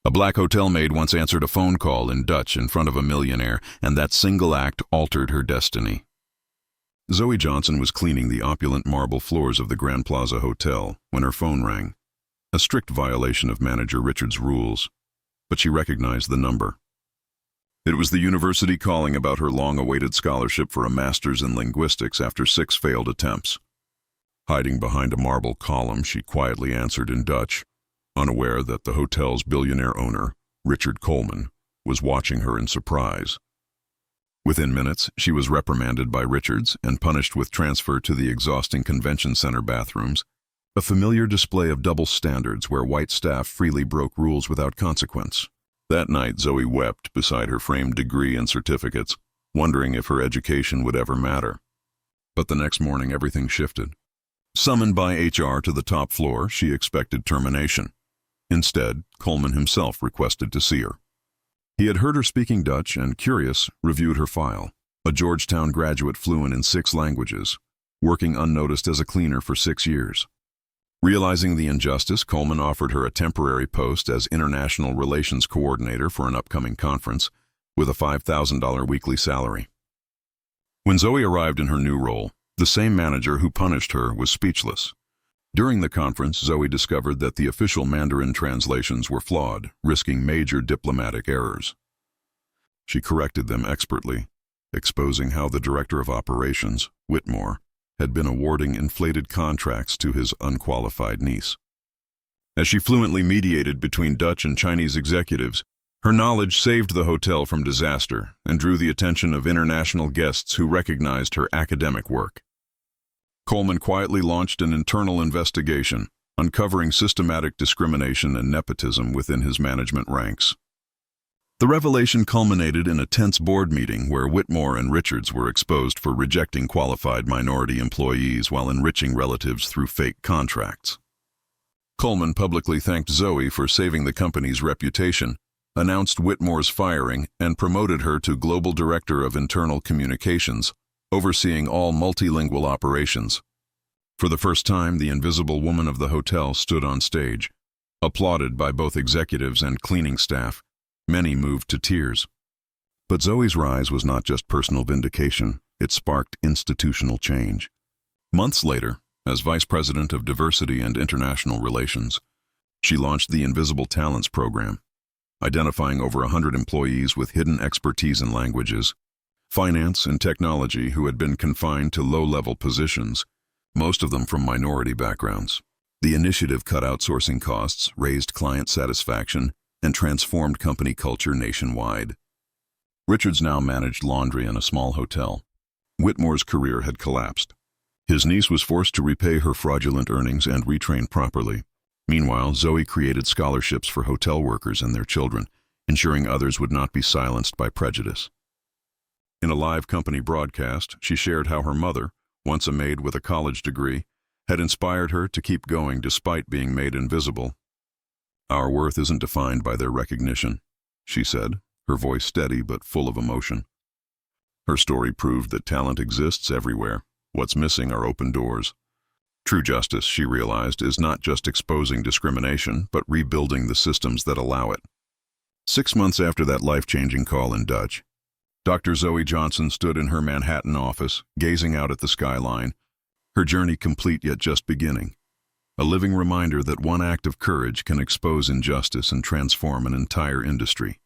A black hotel maid once answered a phone call in Dutch in front of a millionaire, and that single act altered her destiny. Zoe Johnson was cleaning the opulent marble floors of the Grand Plaza Hotel when her phone rang. A strict violation of manager Richard's rules, but she recognized the number. It was the university calling about her long-awaited scholarship for a master's in linguistics after 6 failed attempts. Hiding behind a marble column, she quietly answered in Dutch, unaware that the hotel's billionaire owner, Richard Coleman, was watching her in surprise. Within minutes, she was reprimanded by Richards and punished with transfer to the exhausting convention center bathrooms, a familiar display of double standards where white staff freely broke rules without consequence. That night, Zoe wept beside her framed degree and certificates, wondering if her education would ever matter. But the next morning, everything shifted. Summoned by HR to the top floor, she expected termination. Instead, Coleman himself requested to see her. He had heard her speaking Dutch and, curious, reviewed her file. A Georgetown graduate fluent in 6 languages, working unnoticed as a cleaner for 6 years. Realizing the injustice, Coleman offered her a temporary post as International Relations Coordinator for an upcoming conference, with a $5,000 weekly salary. When Zoe arrived in her new role, the same manager who punished her was speechless. During the conference, Zoe discovered that the official Mandarin translations were flawed, risking major diplomatic errors. She corrected them expertly, exposing how the director of operations, Whitmore, had been awarding inflated contracts to his unqualified niece. As she fluently mediated between Dutch and Chinese executives, her knowledge saved the hotel from disaster and drew the attention of international guests who recognized her academic work. Coleman quietly launched an internal investigation, uncovering systematic discrimination and nepotism within his management ranks. The revelation culminated in a tense board meeting where Whitmore and Richards were exposed for rejecting qualified minority employees while enriching relatives through fake contracts. Coleman publicly thanked Zoe for saving the company's reputation, announced Whitmore's firing, and promoted her to Global Director of Internal Communications, overseeing all multilingual operations. For the first time, the invisible woman of the hotel stood on stage. Applauded by both executives and cleaning staff, many moved to tears. But Zoe's rise was not just personal vindication, it sparked institutional change. Months later, as Vice President of Diversity and International Relations, she launched the Invisible Talents Program, identifying over 100 employees with hidden expertise in languages, finance, and technology who had been confined to low-level positions, most of them from minority backgrounds. The initiative cut outsourcing costs, raised client satisfaction, and transformed company culture nationwide. Richards now managed laundry in a small hotel. Whitmore's career had collapsed. His niece was forced to repay her fraudulent earnings and retrain properly. Meanwhile, Zoe created scholarships for hotel workers and their children, ensuring others would not be silenced by prejudice. In a live company broadcast, she shared how her mother, once a maid with a college degree, had inspired her to keep going despite being made invisible. "Our worth isn't defined by their recognition," she said, her voice steady but full of emotion. Her story proved that talent exists everywhere. What's missing are open doors. True justice, she realized, is not just exposing discrimination, but rebuilding the systems that allow it. 6 months after that life-changing call in Dutch, Dr. Zoe Johnson stood in her Manhattan office, gazing out at the skyline, her journey complete yet just beginning. A living reminder that one act of courage can expose injustice and transform an entire industry.